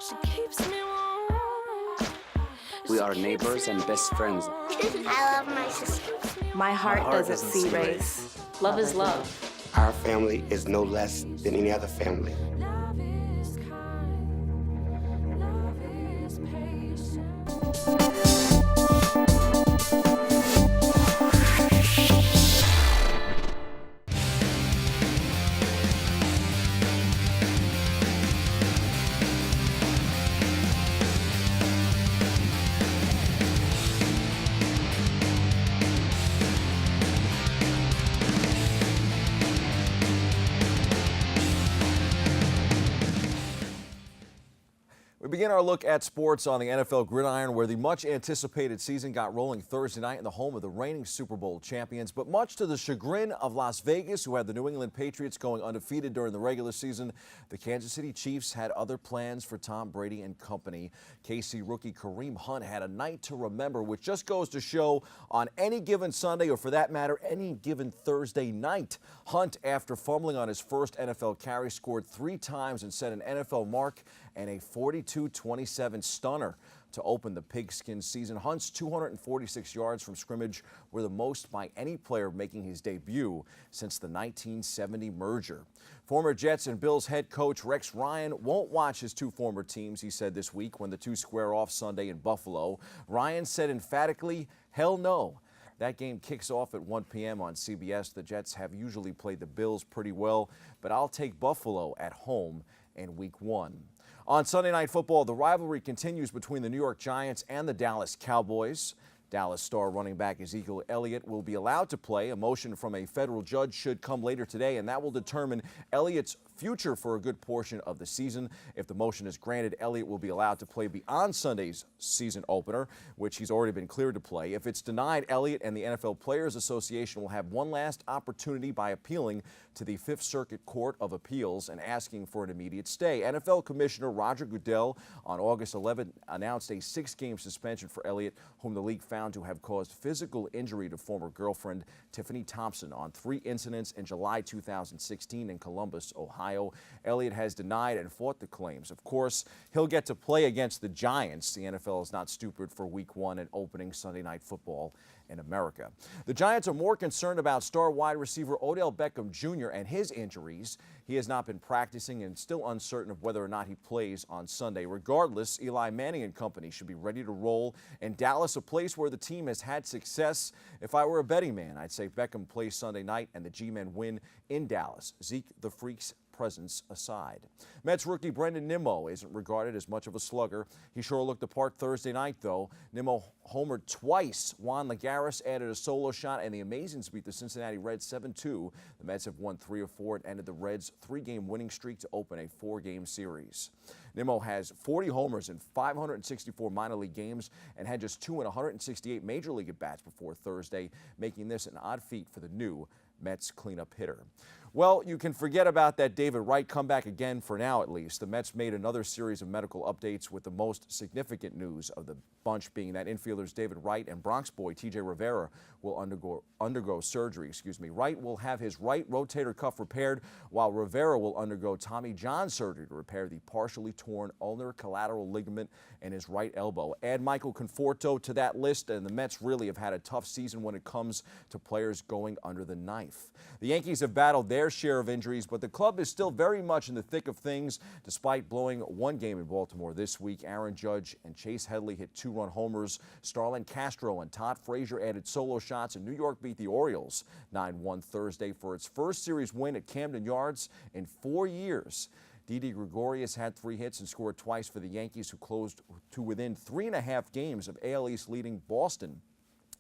She keeps me warm. We are neighbors and best friends. I love my sister. My heart doesn't see race. Love is love. Our family is no less than any other family. Love is kind. Love is patient. We begin our look at sports on the NFL gridiron, where the much-anticipated season got rolling Thursday night in the home of the reigning Super Bowl champions. But much to the chagrin of Las Vegas, who had the New England Patriots going undefeated during the regular season, the Kansas City Chiefs had other plans for Tom Brady and company. KC rookie Kareem Hunt had a night to remember, which just goes to show on any given Sunday, or for that matter, any given Thursday night. Hunt, after fumbling on his first NFL carry, scored 3 times and set an NFL mark and a 42-27 stunner to open the pigskin season. Hunt's 246 yards from scrimmage were the most by any player making his debut since the 1970 merger. Former Jets and Bills head coach Rex Ryan won't watch his 2 former teams, he said this week when the 2 square off Sunday in Buffalo. Ryan said emphatically, hell no. That game kicks off at 1 p.m. on CBS. The Jets have usually played the Bills pretty well, but I'll take Buffalo at home in week 1. On Sunday Night Football, the rivalry continues between the New York Giants and the Dallas Cowboys. Dallas star running back Ezekiel Elliott will be allowed to play. A motion from a federal judge should come later today, and that will determine Elliott's future for a good portion of the season. If the motion is granted, Elliott will be allowed to play beyond Sunday's season opener, which he's already been cleared to play. If it's denied, Elliott and the NFL Players Association will have one last opportunity by appealing to the Fifth Circuit Court of Appeals and asking for an immediate stay. NFL Commissioner Roger Goodell on August 11 announced a 6-game suspension for Elliott, whom the league found to have caused physical injury to former girlfriend Tiffany Thompson on 3 incidents in July 2016 in Columbus, Ohio. Elliott has denied and fought the claims. Of course, he'll get to play against the Giants. The NFL is not stupid for week 1 and opening Sunday Night Football in America. The Giants are more concerned about star wide receiver Odell Beckham Jr. and his injuries. He has not been practicing and still uncertain of whether or not he plays on Sunday. Regardless, Eli Manning and company should be ready to roll in Dallas, a place where the team has had success. If I were a betting man, I'd say Beckham plays Sunday night and the G-Men win in Dallas. Zeke the Freaks presence aside. Mets rookie Brendan Nimmo isn't regarded as much of a slugger. He sure looked the part Thursday night, though. Nimmo homered twice. Juan Lagares added a solo shot, and the Amazings beat the Cincinnati Reds 7-2. The Mets have won 3 of 4 and ended the Reds' 3-game winning streak to open a 4-game series. Nimmo has 40 homers in 564 minor league games and had just 2 in 168 major league at-bats before Thursday, making this an odd feat for the new Mets cleanup hitter. Well, you can forget about that David Wright comeback again for now, at least. The Mets made another series of medical updates, with the most significant news of the bunch being that infielders David Wright and Bronx boy T.J. Rivera will undergo surgery. Wright will have his right rotator cuff repaired, while Rivera will undergo Tommy John surgery to repair the partially torn ulnar collateral ligament in his right elbow. Add Michael Conforto to that list, and the Mets really have had a tough season when it comes to players going under the knife. The Yankees have battled their share of injuries, but the club is still very much in the thick of things. Despite blowing one game in Baltimore this week, Aaron Judge and Chase Headley hit 2-run homers. Starlin Castro and Todd Frazier added solo shots, and New York beat the Orioles 9-1 Thursday for its first series win at Camden Yards in 4 years. Didi Gregorius had 3 hits and scored twice for the Yankees, who closed to within 3.5 games of AL East leading Boston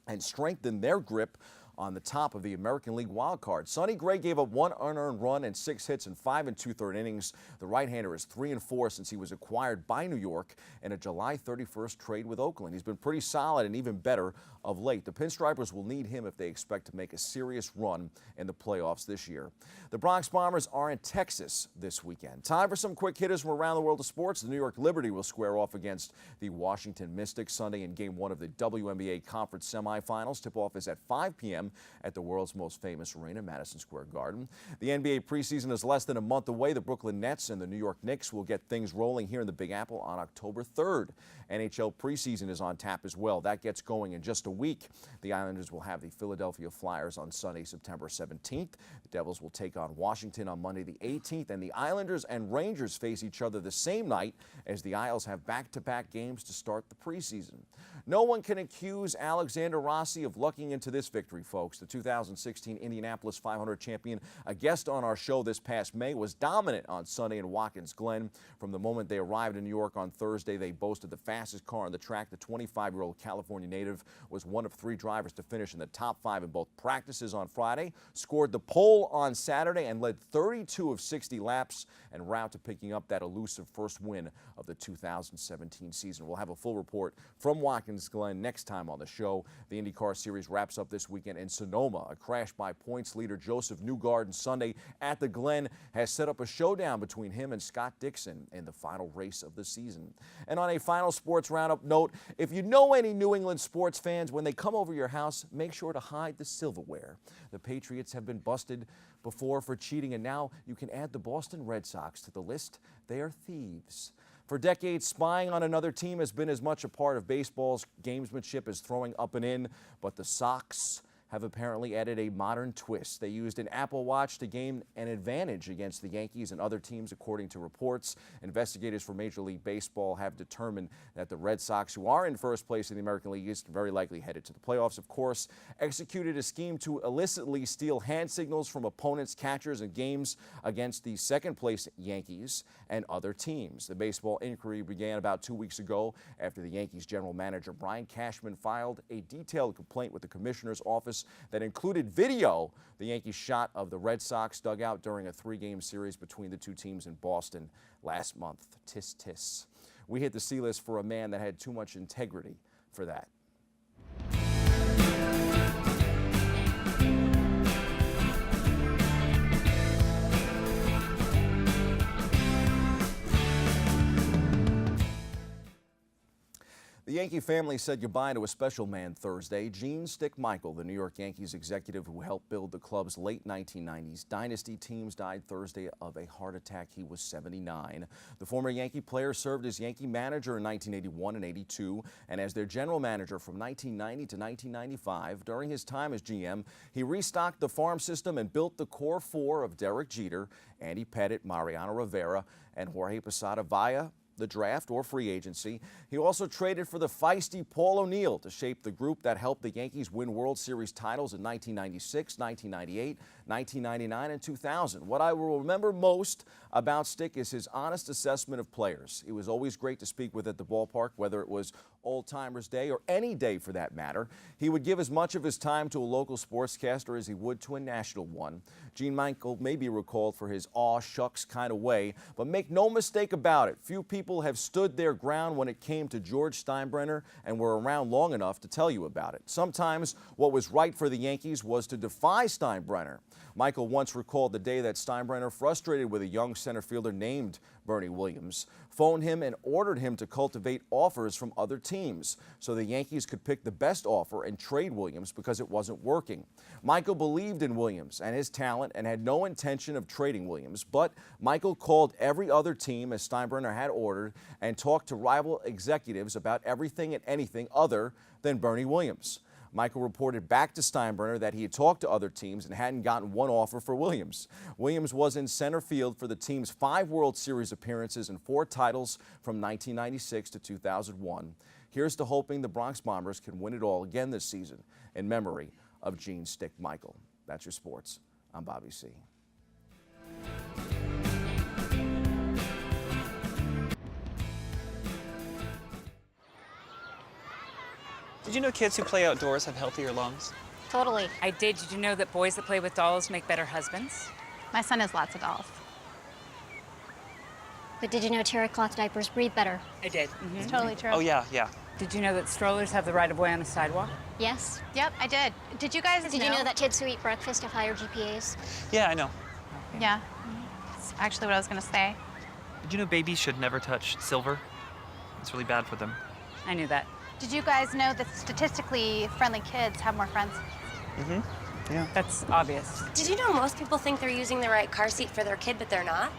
and strengthened their grip on the top of the American League wild card. Sonny Gray gave up 1 unearned run and 6 hits in 5 2/3 innings. The right-hander is 3-4 since he was acquired by New York in a July 31st trade with Oakland. He's been pretty solid and even better of late. The Pinstripers will need him if they expect to make a serious run in the playoffs this year. The Bronx Bombers are in Texas this weekend. Time for some quick hitters from around the world of sports. The New York Liberty will square off against the Washington Mystics Sunday in Game 1 of the WNBA Conference semifinals. Tip-off is at 5 p.m. at the world's most famous arena, Madison Square Garden. The NBA preseason is less than a month away. The Brooklyn Nets and the New York Knicks will get things rolling here in the Big Apple on October 3rd. NHL preseason is on tap as well. That gets going in just a week. The Islanders will have the Philadelphia Flyers on Sunday, September 17th. The Devils will take on Washington on Monday the 18th, and the Islanders and Rangers face each other the same night, as the Isles have back-to-back games to start the preseason. No one can accuse Alexander Rossi of lucking into this victory, folks. The 2016 Indianapolis 500 champion, a guest on our show this past May, was dominant on Sunday in Watkins Glen. From the moment they arrived in New York on Thursday, they boasted the fastest car on the track. The 25-year-old California native was one of 3 drivers to finish in the top 5 in both practices on Friday, scored the pole on Saturday, and led 32 of 60 laps en route to picking up that elusive first win of the 2017 season. We'll have a full report from Watkins Glen next time on the show. The IndyCar Series wraps up this weekend in Sonoma. A crash by points leader Joseph Newgarden Sunday at the Glen has set up a showdown between him and Scott Dixon in the final race of the season. And on a final sports roundup note, if you know any New England sports fans, when they come over your house, make sure to hide the silverware. The Patriots have been busted before for cheating, and now you can add the Boston Red Sox to the list. They are thieves. For decades, spying on another team has been as much a part of baseball's gamesmanship as throwing up and in, but the Sox have apparently added a modern twist. They used an Apple Watch to gain an advantage against the Yankees and other teams, according to reports. Investigators for Major League Baseball have determined that the Red Sox, who are in first place in the American League East, very likely headed to the playoffs, of course, executed a scheme to illicitly steal hand signals from opponents' catchers in games against the second-place Yankees and other teams. The baseball inquiry began about 2 weeks ago after the Yankees general manager Brian Cashman filed a detailed complaint with the commissioner's office that included video the Yankees shot of the Red Sox dugout during a 3-game series between the two teams in Boston last month. Tis, tis. We hit the C-list for a man that had too much integrity for that. The Yankee family said goodbye to a special man Thursday. Gene Stick Michael, the New York Yankees executive who helped build the club's late 1990s dynasty teams, died Thursday of a heart attack. He was 79. The former Yankee player served as Yankee manager in 1981 and 82 and as their general manager from 1990 to 1995. During his time as GM, he restocked the farm system and built the core 4 of Derek Jeter, Andy Pettitte, Mariano Rivera, and Jorge Posada via the draft or free agency. He also traded for the feisty Paul O'Neill to shape the group that helped the Yankees win World Series titles in 1996, 1998, 1999, and 2000. What I will remember most about Stick is his honest assessment of players. He was always great to speak with at the ballpark, whether it was Old Timers Day or any day for that matter. He would give as much of his time to a local sportscaster as he would to a national one. Gene Michael may be recalled for his aw shucks kind of way, but make no mistake about it, few people have stood their ground when it came to George Steinbrenner and were around long enough to tell you about it. Sometimes what was right for the Yankees was to defy Steinbrenner. Michael once recalled the day that Steinbrenner, frustrated with a young center fielder named Bernie Williams, phoned him and ordered him to cultivate offers from other teams so the Yankees could pick the best offer and trade Williams because it wasn't working. Michael believed in Williams and his talent and had no intention of trading Williams, but Michael called every other team as Steinbrenner had ordered and talked to rival executives about everything and anything other than Bernie Williams. Michael reported back to Steinbrenner that he had talked to other teams and hadn't gotten one offer for Williams. Williams was in center field for the team's 5 World Series appearances and 4 titles from 1996 to 2001. Here's to hoping the Bronx Bombers can win it all again this season in memory of Gene Stick Michael. That's your sports. I'm Bobby C. Did you know kids who play outdoors have healthier lungs? Totally. I did. Did you know that boys that play with dolls make better husbands? My son has lots of dolls. But did you know terry cloth diapers breathe better? I did. It's totally true. Oh, yeah. Did you know that strollers have the right of way on a sidewalk? Yes. Yep, I did. Did you guys Did you know that kids who eat breakfast have higher GPAs? Yeah, I know. Yeah. That's actually what I was going to say. Did you know babies should never touch silver? It's really bad for them. I knew that. Did you guys know that statistically friendly kids have more friends? Mm-hmm. Yeah. That's obvious. Did you know most people think they're using the right car seat for their kid, but they're not?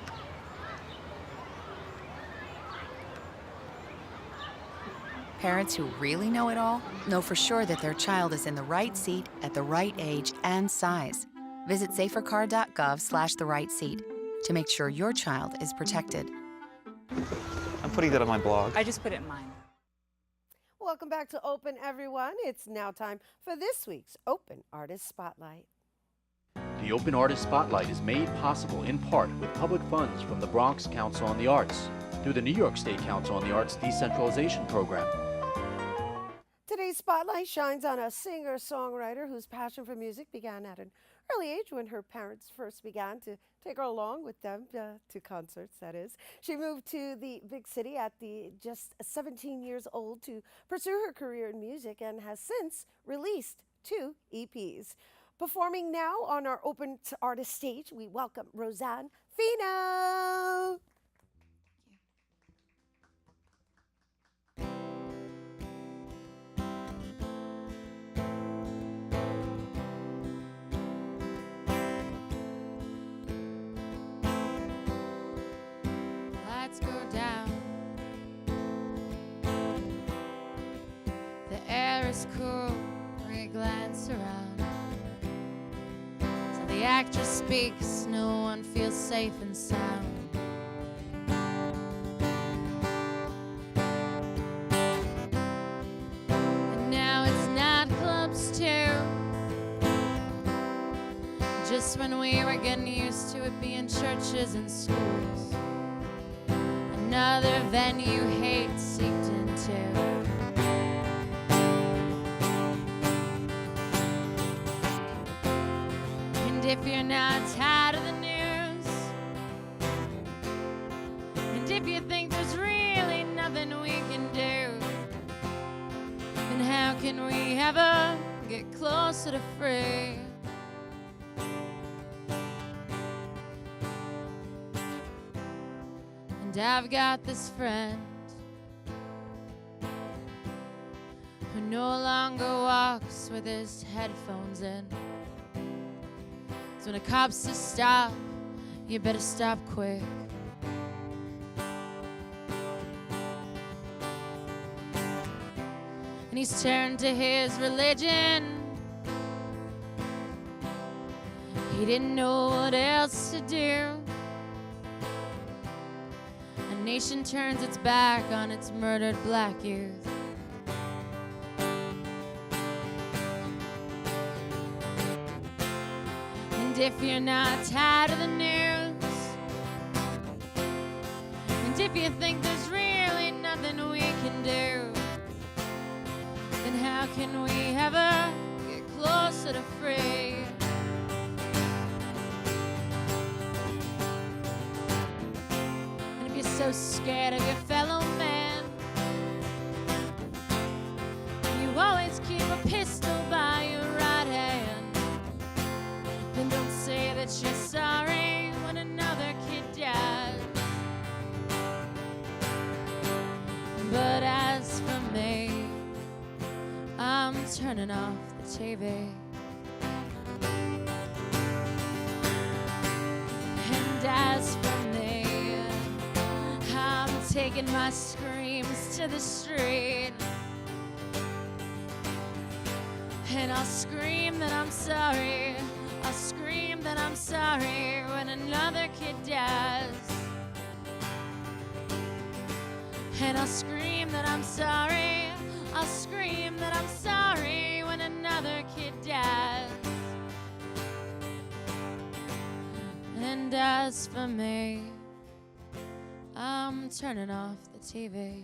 Parents who really know it all know for sure that their child is in the right seat at the right age and size. Visit safercar.gov/the right seat to make sure your child is protected. I'm putting that on my blog. I just put it in mine. Welcome back to Open, everyone. It's now time for this week's Open Artist Spotlight. The Open Artist Spotlight is made possible in part with public funds from the Bronx Council on the Arts through the New York State Council on the Arts Decentralization Program. Today's spotlight shines on a singer-songwriter whose passion for music began at an early age when her parents first began to take her along with them to concerts, that is. She moved to the big city at just 17 years old to pursue her career in music and has since released 2 EPs. Performing now on our Open Artist stage, we welcome Roseanne Fino. Lights go down. The air is cool when you glance around. Till the actress speaks, no one feels safe and sound. And now it's nightclubs too. Just when we were getting used to it being churches and schools, another venue hate seeped into. And if you're not tired of the news, and if you think there's really nothing we can do, then how can we ever get closer to free? And I've got this friend who no longer walks with his headphones in. So when a cop says stop, you better stop quick. And he's turned to his religion. He didn't know what else to do. And nation turns its back on its murdered black youth. And if you're not tired of the news, and if you think there's really nothing we can do, then how can we ever get closer to free? And if you're so scared of your fellow man, you always keep a pistol by your right hand, then don't say that you're sorry when another kid dies. But as for me, I'm turning off the TV. And as for me, I'm taking my screams to the street. And I'll scream that I'm sorry. I'll scream that I'm sorry when another kid dies. And I'll scream that I'm sorry. I'll scream that I'm sorry when another kid dies. And as for me, I'm turning off the TV.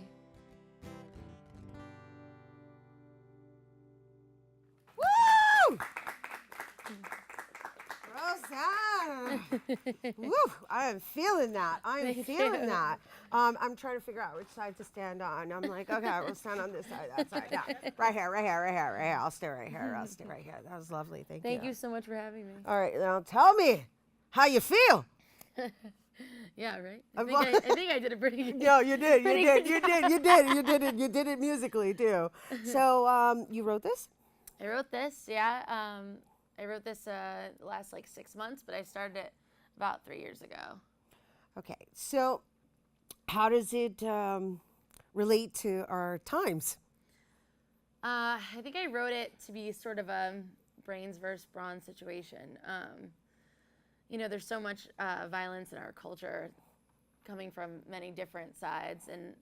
Woo! Rosanna! Woo! I am feeling that. I am Thank feeling you. that. I'm trying to figure out which side to stand on. I'm like, okay, we'll stand on this side, that side. Yeah, right here, right here, right here, right here. I'll stay right here. I'll stay right here. That was lovely. Thank you. Thank you so much for having me. All right, now tell me how you feel. Yeah, right? I think I did a pretty good No, you did. You pretty did. good You did. job. You did. You did it. You did it musically too. So you wrote this? I wrote this, yeah. I wrote this last like 6 months, but I started it about 3 years ago. Okay. So how does it relate to our times? I think I wrote it to be sort of a brains versus brawn situation. You know, there's so much violence in our culture coming from many different sides, and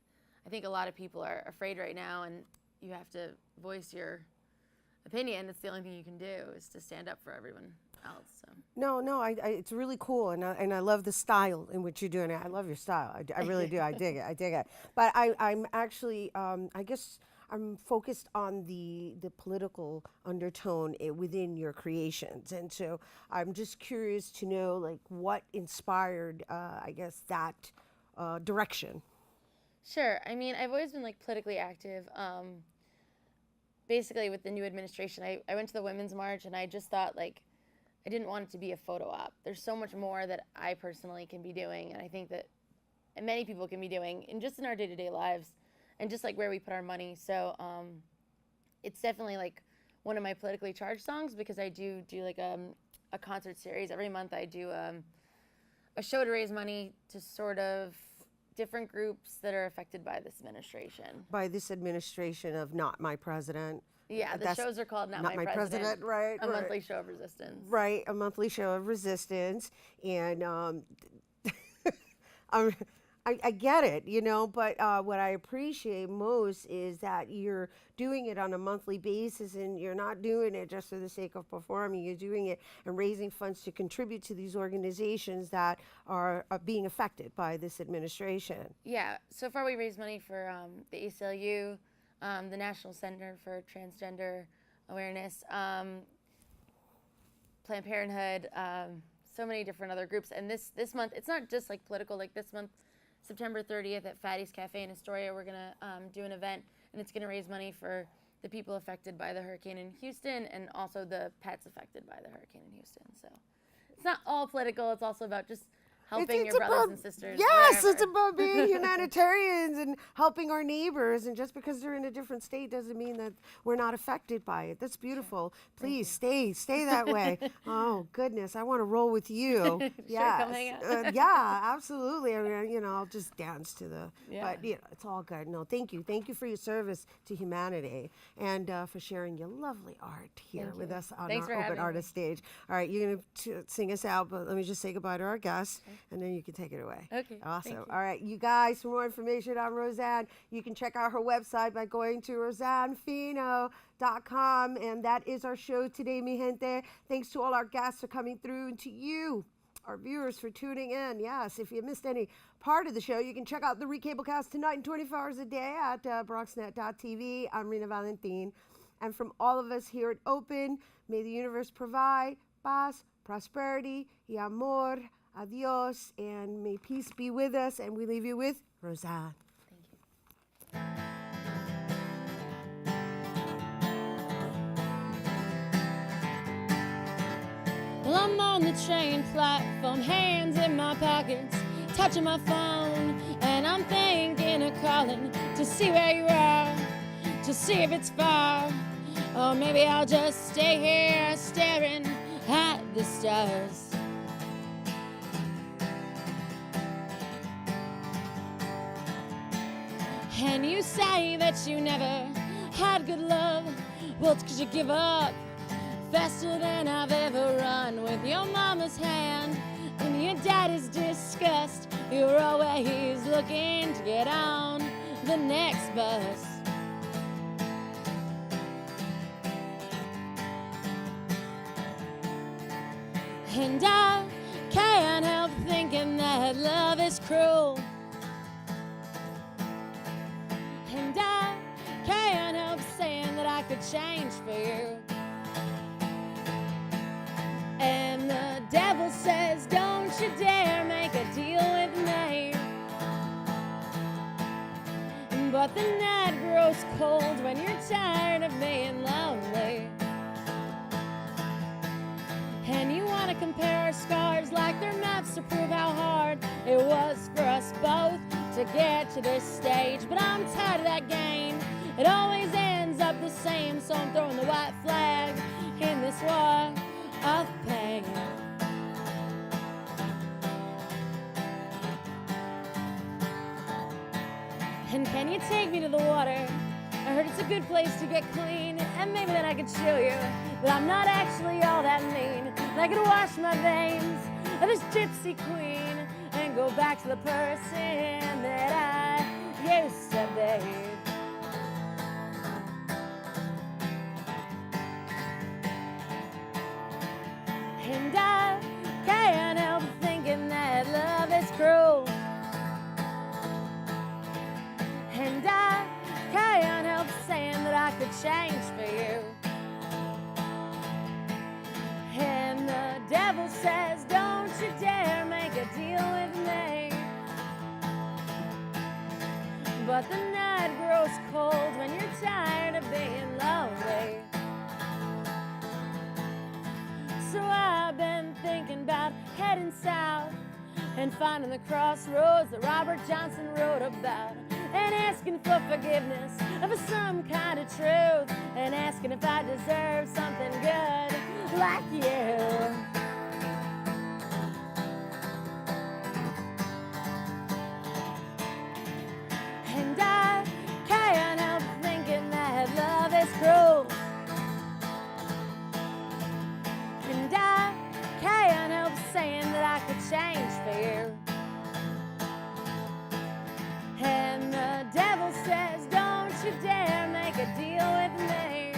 I think a lot of people are afraid right now, and you have to voice your opinion. It's the only thing you can do is to stand up for everyone else. So. No, it's really cool, and I love the style in which you're doing it. I love your style. I really do. I dig it. I dig it. But I'm actually, I guess I'm focused on the political undertone within your creations, and so I'm just curious to know, like, what inspired, I guess, that direction. Sure. I mean, I've always been like politically active. Basically, with the new administration, I went to the Women's March, and I just thought, like, I didn't want it to be a photo op. There's so much more that I personally can be doing, and I think that many people can be doing, and just in our day-to-day lives, and just like where we put our money. So it's definitely like one of my politically charged songs, because I do like a concert series. Every month I do a show to raise money to sort of different groups that are affected by this administration. By this administration of Not My President. Yeah, the shows are called Not My President, right? A monthly show of resistance. Right, a monthly show of resistance, and I get it, you know, but what I appreciate most is that you're doing it on a monthly basis, and you're not doing it just for the sake of performing. You're doing it and raising funds to contribute to these organizations that are being affected by this administration. Yeah, so far we raised money for the ACLU, the National Center for Transgender Awareness, Planned Parenthood, so many different other groups. And this month, it's not just like political. Like this month, September 30th at Fatty's Cafe in Astoria, we're gonna do an event, and it's gonna raise money for the people affected by the hurricane in Houston, and also the pets affected by the hurricane in Houston. So it's not all political. It's also about just helping your brothers and sisters. Yes, wherever. it's about being humanitarians and helping our neighbors. And just because they're in a different state doesn't mean that we're not affected by it. That's beautiful. Please stay that way. Oh goodness, I want to roll with you. Sure, come hang out. Yeah, absolutely. I mean, you know, I'll just dance to the. Yeah. But you know, it's all good. No, thank you for your service to humanity, and for sharing your lovely art here Thank with you. us on Thanks our for Open having me. Artist stage. All right, you're gonna sing us out, but let me just say goodbye to our guests. Okay. and then you can take it away. Okay. Awesome. thank you. All right, you guys, for more information on Roseanne, you can check out her website by going to RoseanneFino.com. And that is our show today, mi gente. Thanks to all our guests for coming through, and to you, our viewers, for tuning in. Yes, if you missed any part of the show, you can check out the Recablecast tonight and 24 hours a day at BronxNet.tv. I'm Rina Valentin. And from all of us here at Open, may the universe provide paz, prosperity, y amor, adios, and may peace be with us. And we leave you with Roseanne. Well, I'm on the train platform, hands in my pockets, touching my phone, and I'm thinking of calling to see where you are, to see if it's far, or maybe I'll just stay here staring at the stars. And you say that you never had good love, well, it's 'cause you give up faster than I've ever run with your mama's hand and your daddy's disgust. You're always looking to get on the next bus. And I can't help thinking that love is cruel. And I can't help saying that I could change for you. And the devil says, don't you dare make a deal with me. But the night grows cold when you're tired of being lonely. And you want to compare our scars like they're maps to prove how hard it was for us both to get to this stage. But I'm tired of that game. It always ends up the same, so I'm throwing the white flag in this war of pain. And can you take me to the water? I heard it's a good place to get clean, and maybe then I could show you that I'm not actually all that mean. And I could wash my veins of this gypsy queen and go back to the person that I used to be. And I can't help thinking that love is cruel. And I can't help saying that I could change for you. And the devil says, don't you dare make a deal with me. But the night grows cold when you're tired of being lonely. So I've been thinking about heading south and finding the crossroads that Robert Johnson wrote about, and asking for forgiveness, for some kind of truth, and asking if I deserve something good like you. And I can't help thinking that love is cruel. And I can't help saying that I could change for you. And the devil says, don't you dare make a deal with me.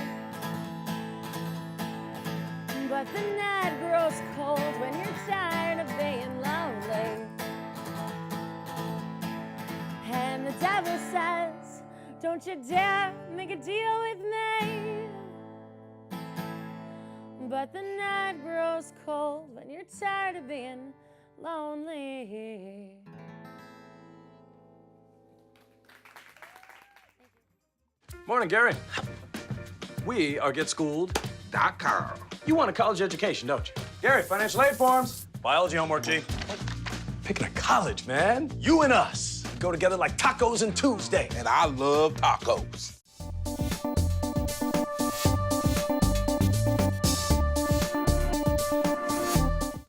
But the night grows cold when you're tired of being lonely. And the devil says, don't you dare make a deal with me. But the night grows cold when you're tired of being lonely. Morning, Gary. We are GetSchooled.com. You want a college education, don't you? Gary, financial aid forms. Biology homework, G. Picking a college, man. You and us go together like tacos and Tuesday. And I love tacos.